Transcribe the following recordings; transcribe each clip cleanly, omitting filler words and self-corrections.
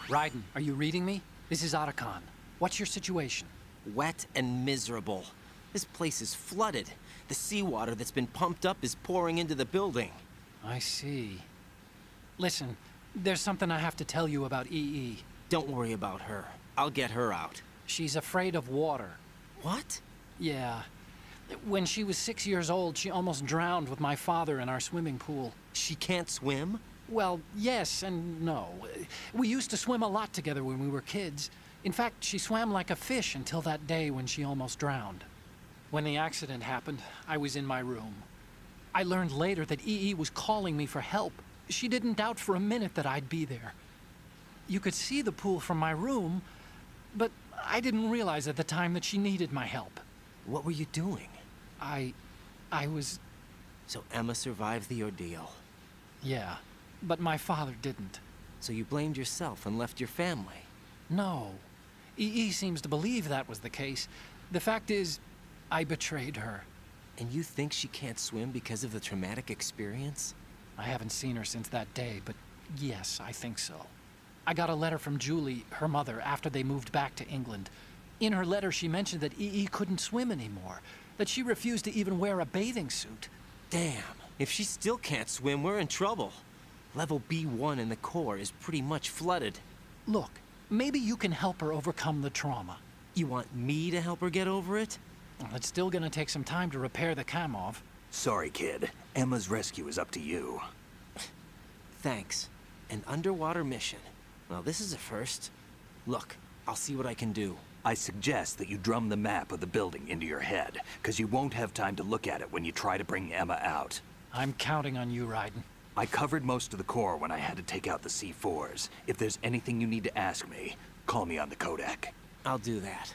Raiden, are you reading me? This is Otacon. What's your situation? Wet and miserable. This place is flooded. The seawater that's been pumped up is pouring into the building. I see. Listen, there's something I have to tell you about EE. Don't worry about her. I'll get her out. She's afraid of water. What? Yeah. When she was 6 years old, she almost drowned with my father in our swimming pool. She can't swim? Well, yes and no. We used to swim a lot together when we were kids. In fact, she swam like a fish until that day when she almost drowned. When the accident happened, I was in my room. I learned later that EE was calling me for help. She didn't doubt for a minute that I'd be there. You could see the pool from my room, but I didn't realize at the time that she needed my help. What were you doing? I was... So Emma survived the ordeal. Yeah, but my father didn't. So you blamed yourself and left your family? No. EE seems to believe that was the case. The fact is, I betrayed her. And you think she can't swim because of the traumatic experience? I haven't seen her since that day, but yes, I think so. I got a letter from Julie, her mother, after they moved back to England. In her letter, she mentioned that EE couldn't swim anymore, that she refused to even wear a bathing suit. Damn, if she still can't swim, we're in trouble. Level B1 in the core is pretty much flooded. Look, maybe you can help her overcome the trauma. You want me to help her get over it? Well, it's still gonna take some time to repair the Kamov. Sorry, kid. Emma's rescue is up to you. Thanks. An underwater mission. Well, this is a first. Look, I'll see what I can do. I suggest that you drum the map of the building into your head, because you won't have time to look at it when you try to bring Emma out. I'm counting on you, Raiden. I covered most of the core when I had to take out the C4s. If there's anything you need to ask me, call me on the codec. I'll do that.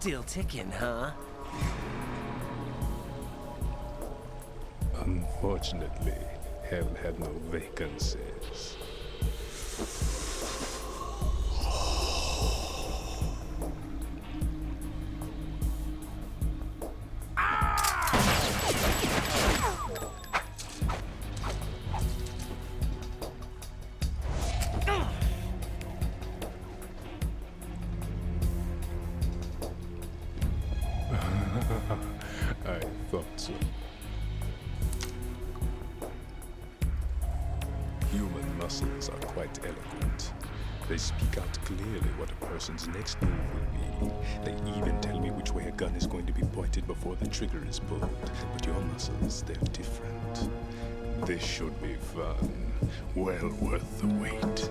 Still ticking, huh? Unfortunately, hell had no vacancies. I thought so. Human muscles are quite eloquent. They speak out clearly what a person's next move will be. They even tell me which way a gun is going to be pointed before the trigger is pulled. But your muscles, they're different. This should be fun. Well worth the wait.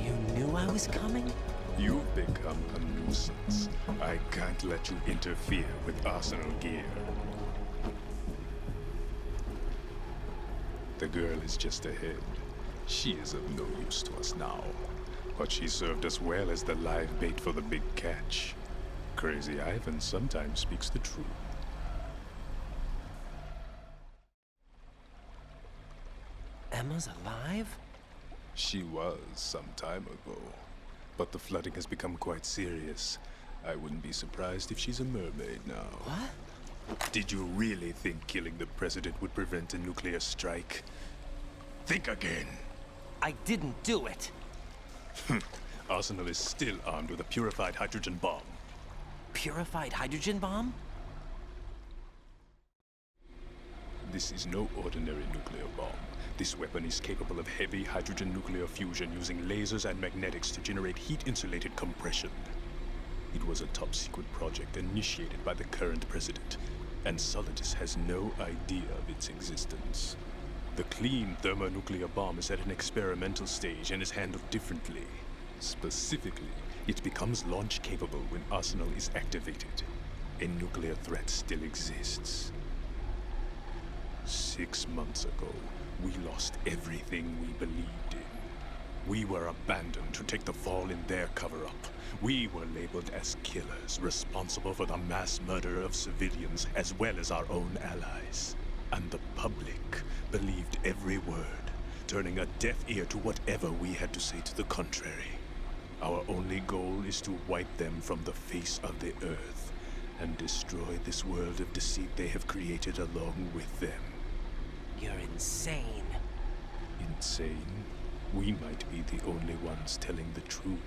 You knew I was coming? You've become a nuisance. I can't let you interfere with Arsenal gear. The girl is just ahead. She is of no use to us now. But she served us well as the live bait for the big catch. Crazy Ivan sometimes speaks the truth. Emma's alive? She was some time ago. But the flooding has become quite serious. I wouldn't be surprised if she's a mermaid now. What? Did you really think killing the president would prevent a nuclear strike? Think again. I didn't do it. Arsenal is still armed with a purified hydrogen bomb. Purified hydrogen bomb? This is no ordinary nuclear bomb. This weapon is capable of heavy hydrogen nuclear fusion using lasers and magnetics to generate heat-insulated compression. It was a top-secret project initiated by the current president, and Solidus has no idea of its existence. The clean thermonuclear bomb is at an experimental stage and is handled differently. Specifically, it becomes launch-capable when Arsenal is activated. A nuclear threat still exists. 6 months ago, we lost everything we believed in. We were abandoned to take the fall in their cover-up. We were labeled as killers, responsible for the mass murder of civilians as well as our own allies. And the public believed every word, turning a deaf ear to whatever we had to say to the contrary. Our only goal is to wipe them from the face of the earth and destroy this world of deceit they have created along with them. You're insane. Insane? We might be the only ones telling the truth.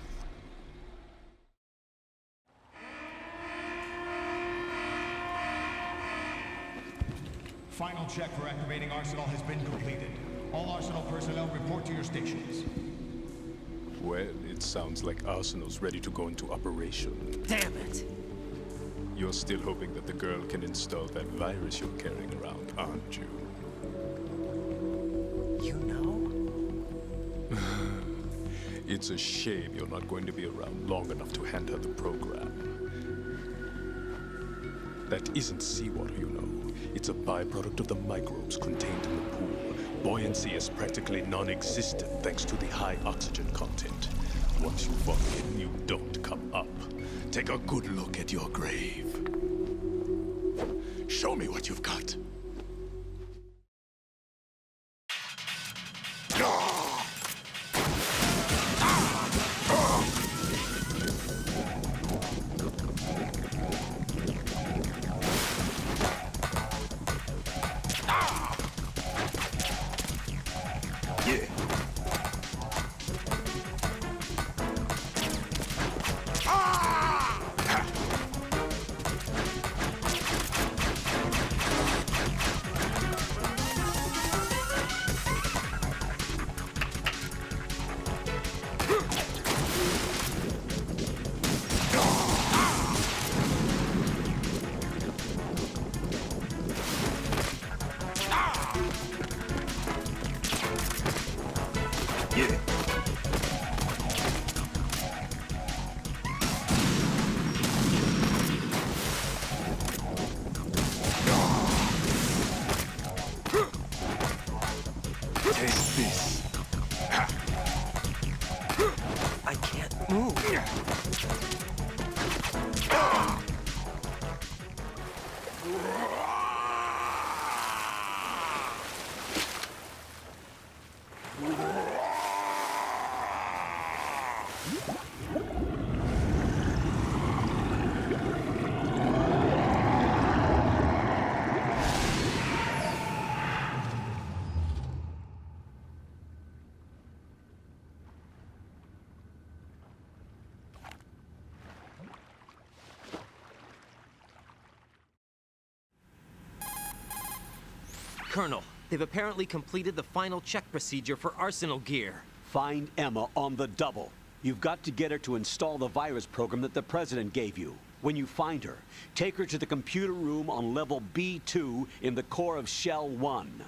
Final check for activating Arsenal has been completed. All Arsenal personnel report to your stations. Well, it sounds like Arsenal's ready to go into operation. Damn it! You're still hoping that the girl can install that virus you're carrying around, aren't you? You know? It's a shame you're not going to be around long enough to hand her the program. That isn't seawater, you know. It's a byproduct of the microbes contained in the pool. Buoyancy is practically non-existent thanks to the high oxygen content. Once you fall in, you don't come up. Take a good look at your grave. Show me what you've got. Colonel, they've apparently completed the final check procedure for arsenal gear. Find Emma on the double. You've got to get her to install the virus program that the President gave you. When you find her, take her to the computer room on level B2 in the core of Shell 1.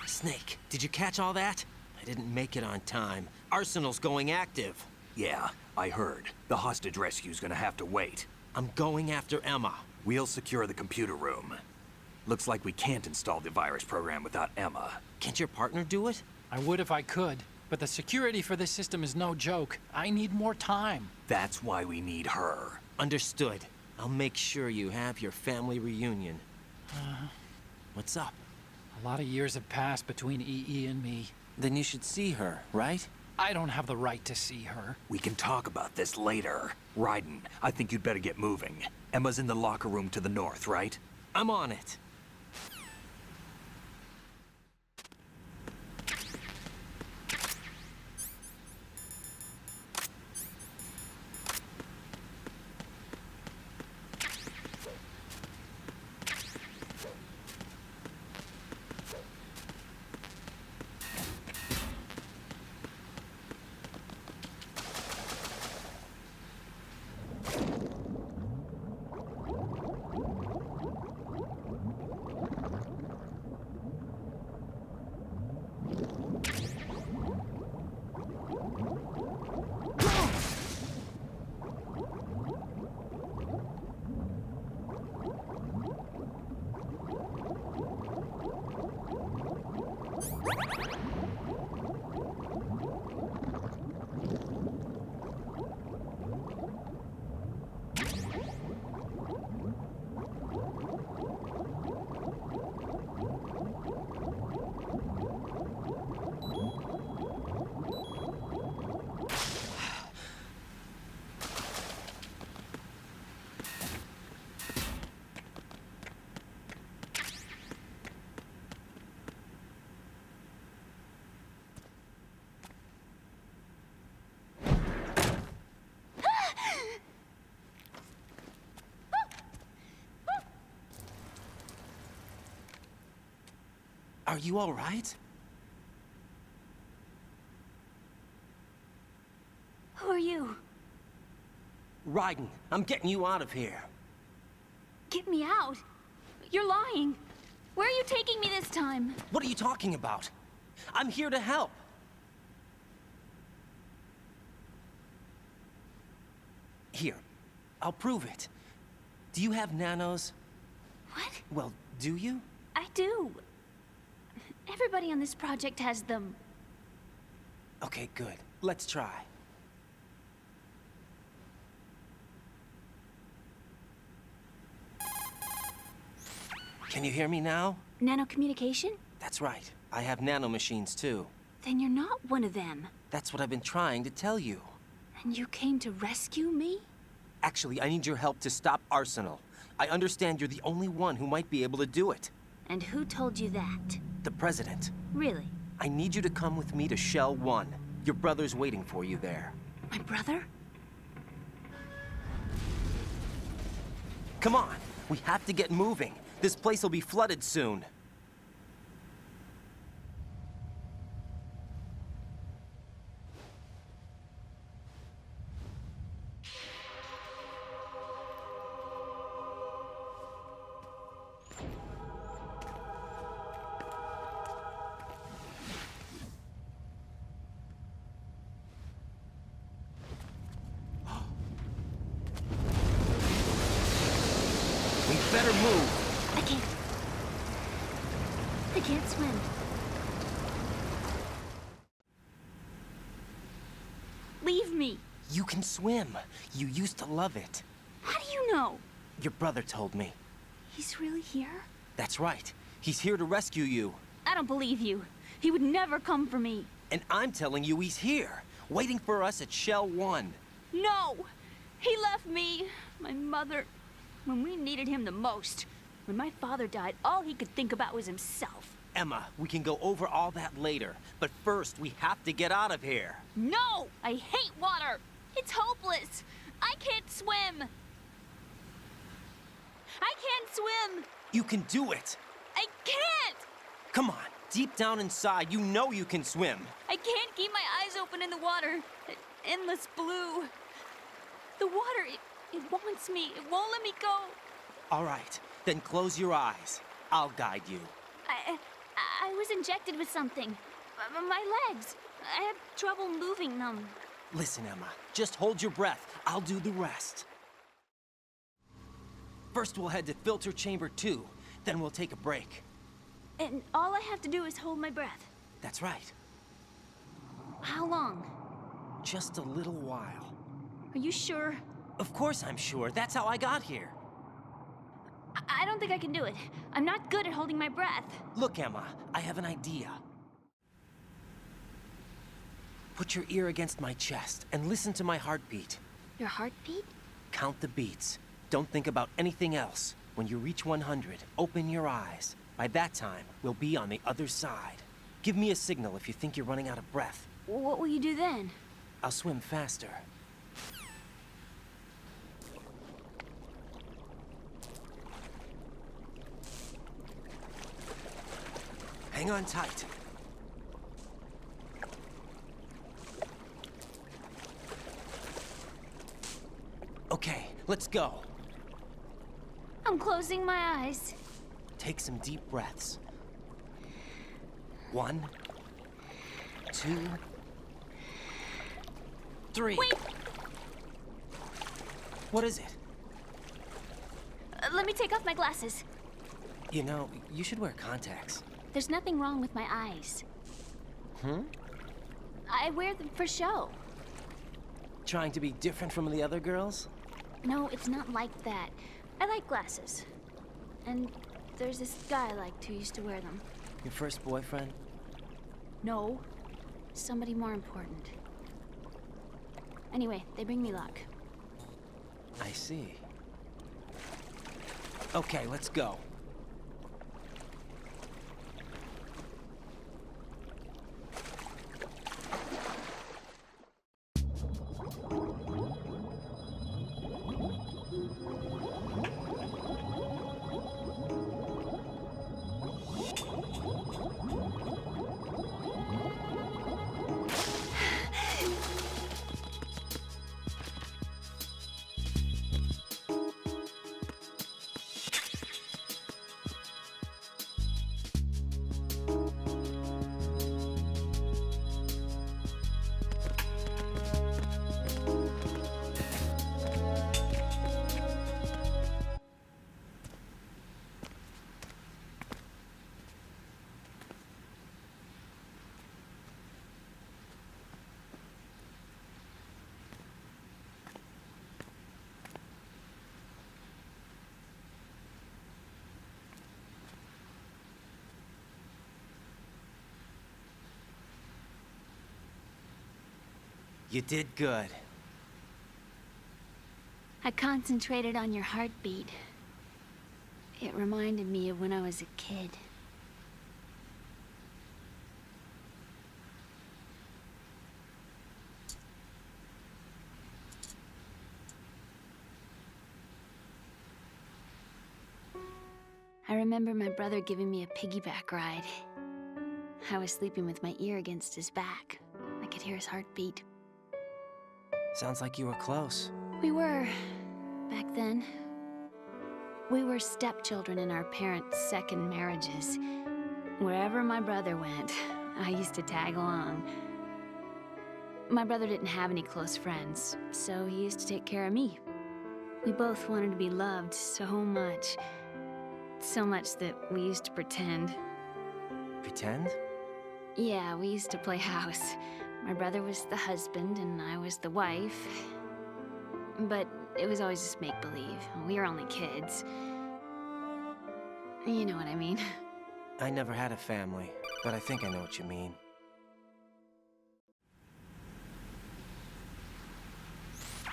Snake, did you catch all that? I didn't make it on time. Arsenal's going active. Yeah, I heard. The hostage rescue's gonna have to wait. I'm going after Emma. We'll secure the computer room. Looks like we can't install the virus program without Emma. Can't your partner do it? I would if I could, but the security for this system is no joke. I need more time. That's why we need her. Understood. I'll make sure you have your family reunion. What's up? A lot of years have passed between EE and me. Then you should see her, right? I don't have the right to see her. We can talk about this later. Raiden, I think you'd better get moving. Emma's in the locker room to the north, right? I'm on it. Are you all right? Who are you? Raiden, I'm getting you out of here. Get me out. You're lying. Where are you taking me this time? What are you talking about? I'm here to help. Here, I'll prove it. Do you have nanos? What? Well, do you? I do. Everybody on this project has them. Okay, good. Let's try. Can you hear me now? Nanocommunication? That's right. I have nanomachines too. Then you're not one of them. That's what I've been trying to tell you. And you came to rescue me? Actually, I need your help to stop Arsenal. I understand you're the only one who might be able to do it. And who told you that? The President. Really? I need you to come with me to Shell 1. Your brother's waiting for you there. My brother? Come on, we have to get moving. This place will be flooded soon. We better move. I can't. I can't swim. Leave me. You can swim. You used to love it. How do you know? Your brother told me. He's really here? That's right. He's here to rescue you. I don't believe you. He would never come for me. And I'm telling you he's here, waiting for us at Shell 1. No! He left me, my mother, when we needed him the most. When my father died, all he could think about was himself. Emma, we can go over all that later, but first we have to get out of here. No! I hate water! It's hopeless! I can't swim! I can't swim! You can do it. I can't! Come on, deep down inside, you know you can swim. I can't keep my eyes open in the water. Endless blue. The water, it wants me. It won't let me go. All right, then close your eyes. I'll guide you. I was injected with something. My legs. I have trouble moving them. Listen, Emma, just hold your breath. I'll do the rest. First, we'll head to filter chamber 2. Then we'll take a break. And all I have to do is hold my breath. That's right. How long? Just a little while. Are you sure? Of course I'm sure. That's how I got here. I don't think I can do it. I'm not good at holding my breath. Look, Emma, I have an idea. Put your ear against my chest and listen to my heartbeat. Your heartbeat? Count the beats. Don't think about anything else. When you reach 100, open your eyes. By that time, we'll be on the other side. Give me a signal if you think you're running out of breath. What will you do then? I'll swim faster. Hang on tight. Okay, let's go. I'm closing my eyes. Take some deep breaths. 1, 2, 3. Wait! What is it? Let me take off my glasses. You know, you should wear contacts. There's nothing wrong with my eyes. I wear them for show. Trying to be different from the other girls? No, it's not like that. I like glasses. And there's this guy I liked who used to wear them. Your first boyfriend? No. Somebody more important. Anyway, they bring me luck. I see. Okay, let's go. You did good. I concentrated on your heartbeat. It reminded me of when I was a kid. I remember my brother giving me a piggyback ride. I was sleeping with my ear against his back. I could hear his heartbeat. Sounds like you were close. We were, back then. We were stepchildren in our parents' second marriages. Wherever my brother went, I used to tag along. My brother didn't have any close friends, so he used to take care of me. We both wanted to be loved so much. So much that we used to pretend. Pretend? Yeah, we used to play house. My brother was the husband and I was the wife. but it was always just make-believe. We were only kids. You know what I mean. I never had a family, but I think I know what you mean.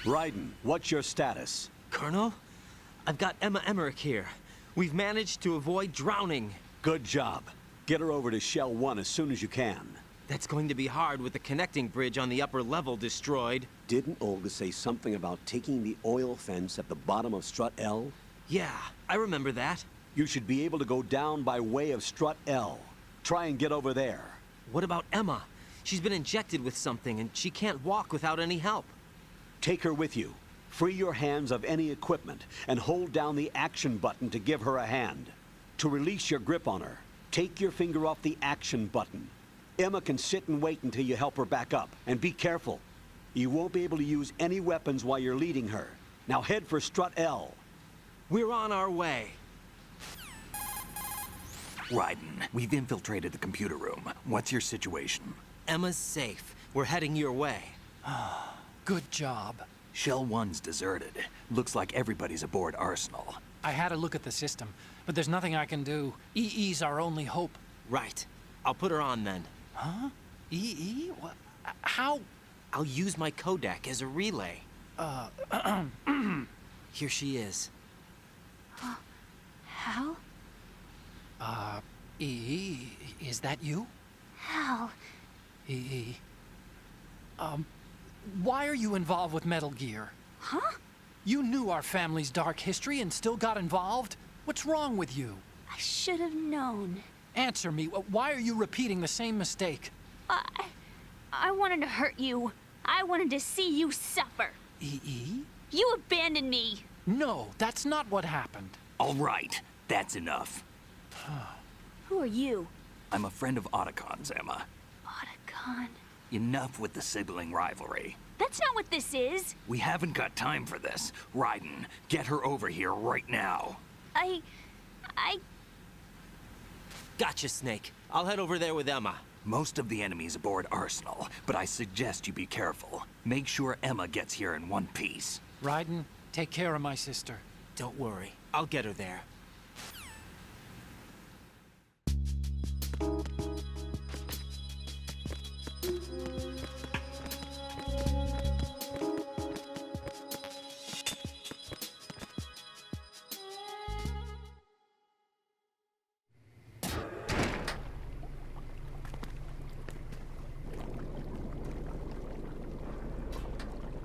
Raiden, what's your status? Colonel, I've got Emma Emmerich here. We've managed to avoid drowning. Good job. Get her over to Shell 1 as soon as you can. That's going to be hard with the connecting bridge on the upper level destroyed. Didn't Olga say something about taking the oil fence at the bottom of Strut L? Yeah, I remember that. You should be able to go down by way of Strut L. Try and get over there. What about Emma? She's been injected with something and she can't walk without any help. Take her with you. Free your hands of any equipment and hold down the action button to give her a hand. To release your grip on her, take your finger off the action button. Emma can sit and wait until you help her back up. And be careful. You won't be able to use any weapons while you're leading her. Now head for Strut L. We're on our way. Raiden, we've infiltrated the computer room. What's your situation? Emma's safe. We're heading your way. Good job. Shell 1's deserted. Looks like everybody's aboard Arsenal. I had a look at the system, but there's nothing I can do. EE's our only hope. Right. I'll put her on then. Huh? EE? What? How? I'll use my Kodak as a relay. Here she is. Hal? EE, is that you? Hal. EE. Why are you involved with Metal Gear? Huh? You knew our family's dark history and still got involved? What's wrong with you? I should have known. Answer me. Why are you repeating the same mistake? I wanted to hurt you. I wanted to see you suffer. EE? You abandoned me. No, that's not what happened. All right, that's enough. Who are you? I'm a friend of Otacon's, Emma. Otacon. Enough with the sibling rivalry. That's not what this is. We haven't got time for this. Raiden, get her over here right now. I... Gotcha, Snake. I'll head over there with Emma. Most of the enemy's aboard Arsenal, but I suggest you be careful. Make sure Emma gets here in one piece. Raiden, take care of my sister. Don't worry. I'll get her there.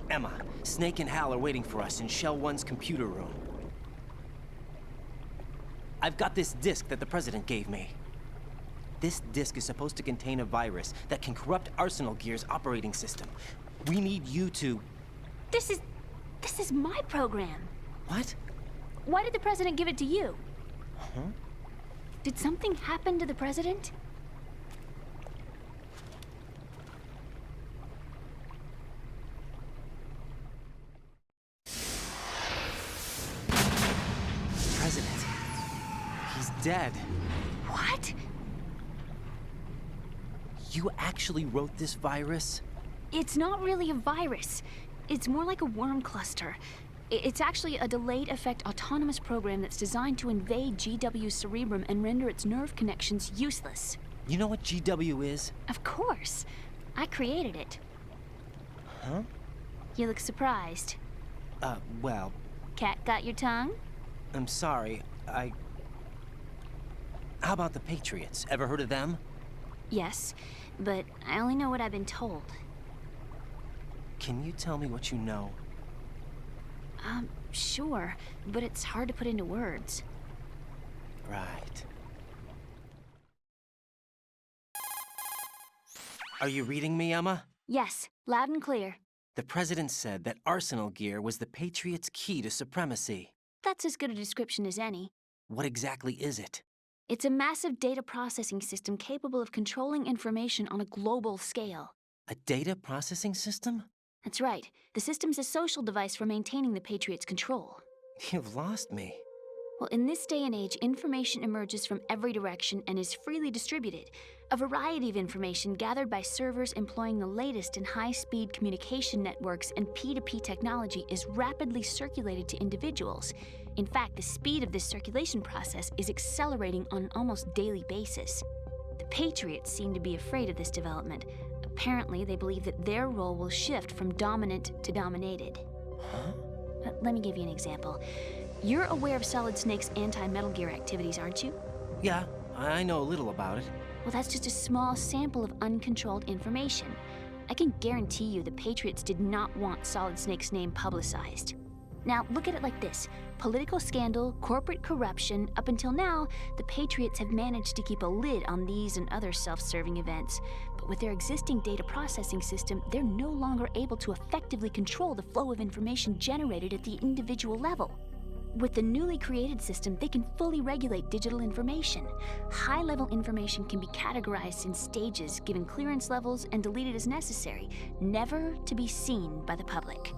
Emma, Snake and Hal are waiting for us in Shell 1's computer room. I've got this disk that the President gave me. This disk is supposed to contain a virus that can corrupt Arsenal Gear's operating system. We need you to... This is my program. What? Why did the President give it to you? Huh? Did something happen to the President? President. He's dead. What? You actually wrote this virus? It's not really a virus. It's more like a worm cluster. It's actually a delayed effect autonomous program that's designed to invade GW's cerebrum and render its nerve connections useless. You know what GW is? Of course. I created it. Huh? You look surprised. Well, Cat got your tongue? I'm sorry. How about the Patriots? Ever heard of them? Yes, but I only know what I've been told. Can you tell me what you know? Sure, but it's hard to put into words. Right. Are you reading me, Emma? Yes, loud and clear. The President said that Arsenal Gear was the Patriots' key to supremacy. That's as good a description as any. What exactly is it? It's a massive data processing system capable of controlling information on a global scale. A data processing system? That's right. The system's a social device for maintaining the Patriots' control. You've lost me. Well, in this day and age, information emerges from every direction and is freely distributed. A variety of information gathered by servers employing the latest in high-speed communication networks and P2P technology is rapidly circulated to individuals. In fact, the speed of this circulation process is accelerating on an almost daily basis. The Patriots seem to be afraid of this development. Apparently, they believe that their role will shift from dominant to dominated. Huh? Let me give you an example. You're aware of Solid Snake's anti-Metal Gear activities, aren't you? Yeah, I know a little about it. Well, that's just a small sample of uncontrolled information. I can guarantee you the Patriots did not want Solid Snake's name publicized. Now, look at it like this. Political scandal, corporate corruption, up until now, the Patriots have managed to keep a lid on these and other self-serving events. But with their existing data processing system, they're no longer able to effectively control the flow of information generated at the individual level. With the newly created system, they can fully regulate digital information. High-level information can be categorized in stages, given clearance levels, and deleted as necessary, never to be seen by the public.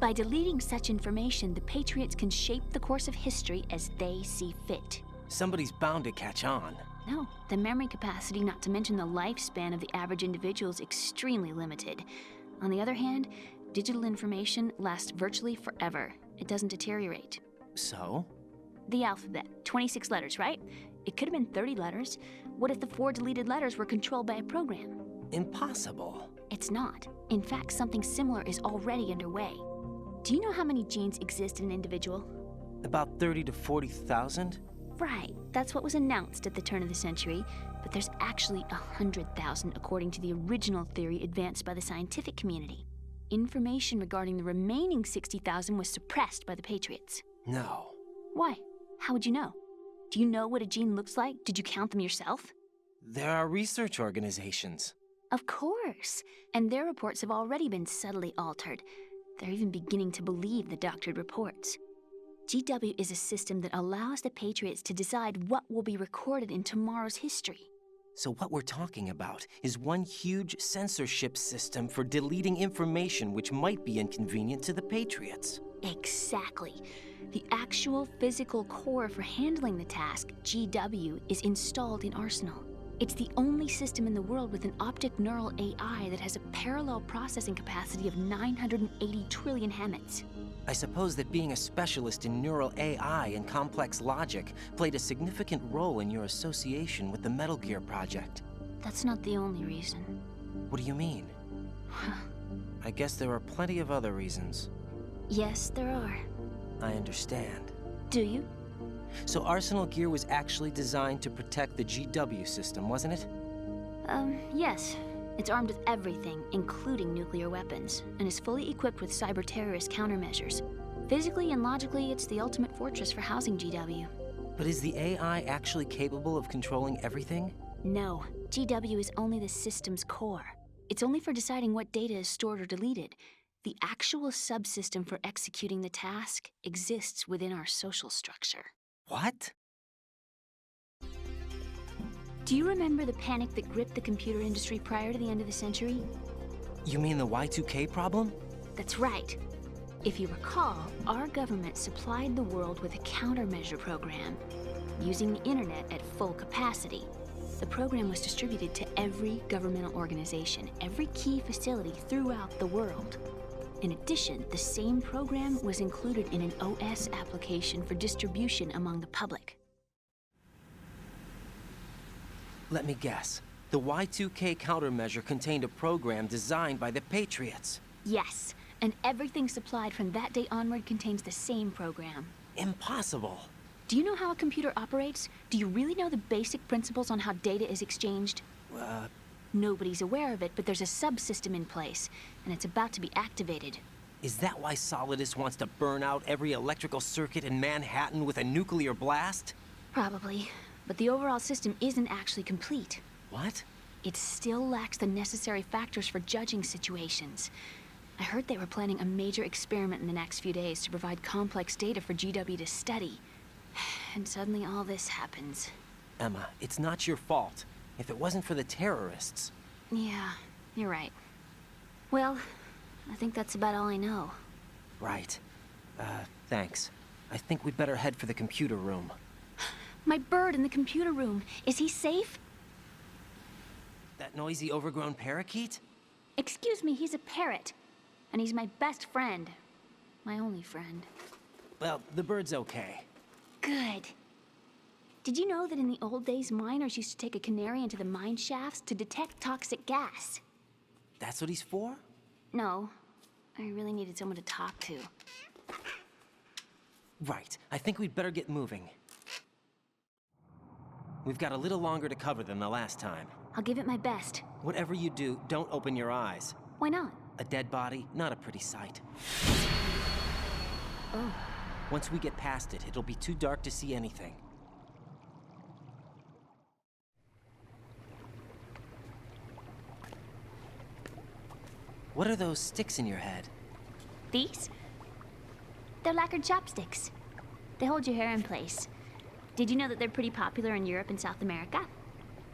By deleting such information, the Patriots can shape the course of history as they see fit. Somebody's bound to catch on. No, the memory capacity, not to mention the lifespan of the average individual, is extremely limited. On the other hand, digital information lasts virtually forever. It doesn't deteriorate. So? The alphabet, 26 letters, right? It could have been 30 letters. What if the 4 deleted letters were controlled by a program? Impossible. It's not. In fact, something similar is already underway. Do you know how many genes exist in an individual? About 30 to 40,000? Right, that's what was announced at the turn of the century, but there's actually 100,000 according to the original theory advanced by the scientific community. Information regarding the remaining 60,000 was suppressed by the Patriots. No. Why? How would you know? Do you know what a gene looks like? Did you count them yourself? There are research organizations. Of course, and their reports have already been subtly altered. They're even beginning to believe the doctored reports. GW is a system that allows the Patriots to decide what will be recorded in tomorrow's history. So what we're talking about is one huge censorship system for deleting information which might be inconvenient to the Patriots. Exactly. The actual physical core for handling the task, GW, is installed in Arsenal. It's the only system in the world with an optic neural AI that has a parallel processing capacity of 980 trillion Hammets. I suppose that being a specialist in neural AI and complex logic played a significant role in your association with the Metal Gear project. That's not the only reason. What do you mean? I guess there are plenty of other reasons. Yes, there are. I understand. Do you? So Arsenal Gear was actually designed to protect the GW system, wasn't it? Yes. It's armed with everything, including nuclear weapons, and is fully equipped with cyber-terrorist countermeasures. Physically and logically, it's the ultimate fortress for housing GW. But is the AI actually capable of controlling everything? No. GW is only the system's core. It's only for deciding what data is stored or deleted. The actual subsystem for executing the task exists within our social structure. What? Do you remember the panic that gripped the computer industry prior to the end of the century? You mean the Y2K problem? That's right. If you recall, our government supplied the world with a countermeasure program, using the internet at full capacity. The program was distributed to every governmental organization, every key facility throughout the world. In addition, the same program was included in an OS application for distribution among the public. Let me guess. The Y2K countermeasure contained a program designed by the Patriots. Yes, and everything supplied from that day onward contains the same program. Impossible. Do you know how a computer operates? Do you really know the basic principles on how data is exchanged? Nobody's aware of it, but there's a subsystem in place, and it's about to be activated. Is that why Solidus wants to burn out every electrical circuit in Manhattan with a nuclear blast? Probably, but the overall system isn't actually complete. What? It still lacks the necessary factors for judging situations. I heard they were planning a major experiment in the next few days to provide complex data for GW to study. And suddenly all this happens. Emma, it's not your fault. If it wasn't for the terrorists... Yeah, you're right. Well, I think that's about all I know. Right. Thanks. I think we'd better head for the computer room. My bird in the computer room. Is he safe? That noisy, overgrown parakeet? Excuse me, he's a parrot. And he's my best friend. My only friend. Well, the bird's okay. Good. Did you know that in the old days, miners used to take a canary into the mine shafts to detect toxic gas? That's what he's for? No. I really needed someone to talk to. Right. I think we'd better get moving. We've got a little longer to cover than the last time. I'll give it my best. Whatever you do, don't open your eyes. Why not? A dead body, not a pretty sight. Oh. Once we get past it, it'll be too dark to see anything. What are those sticks in your head? These? They're lacquered chopsticks. They hold your hair in place. Did you know that they're pretty popular in Europe and South America?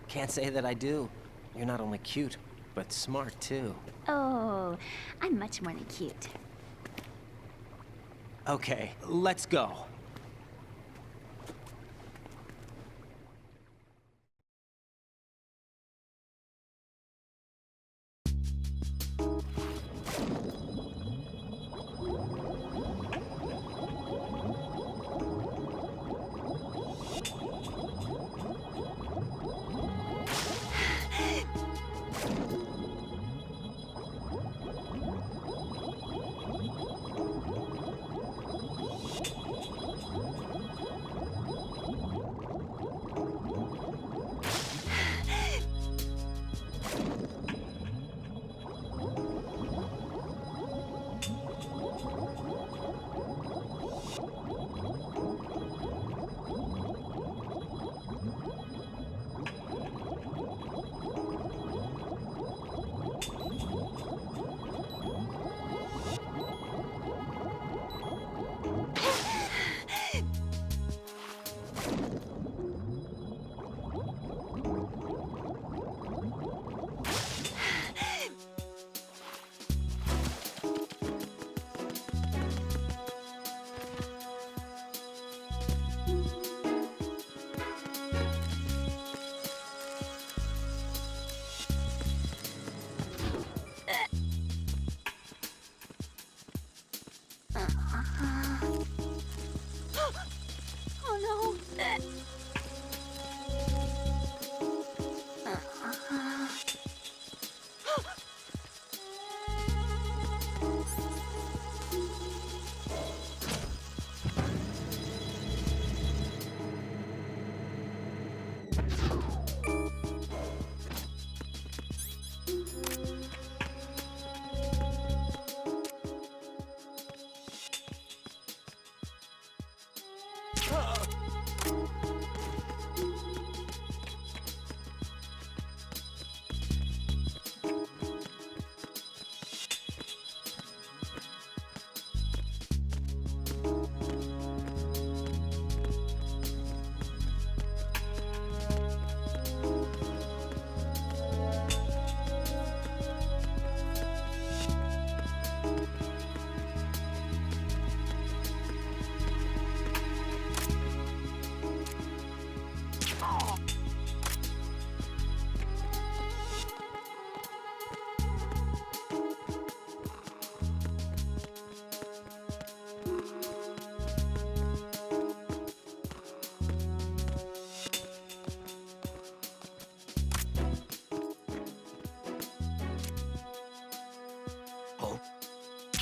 Can't say that I do. You're not only cute, but smart too. Oh, I'm much more than cute. Okay, let's go. Oh no!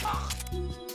Oh.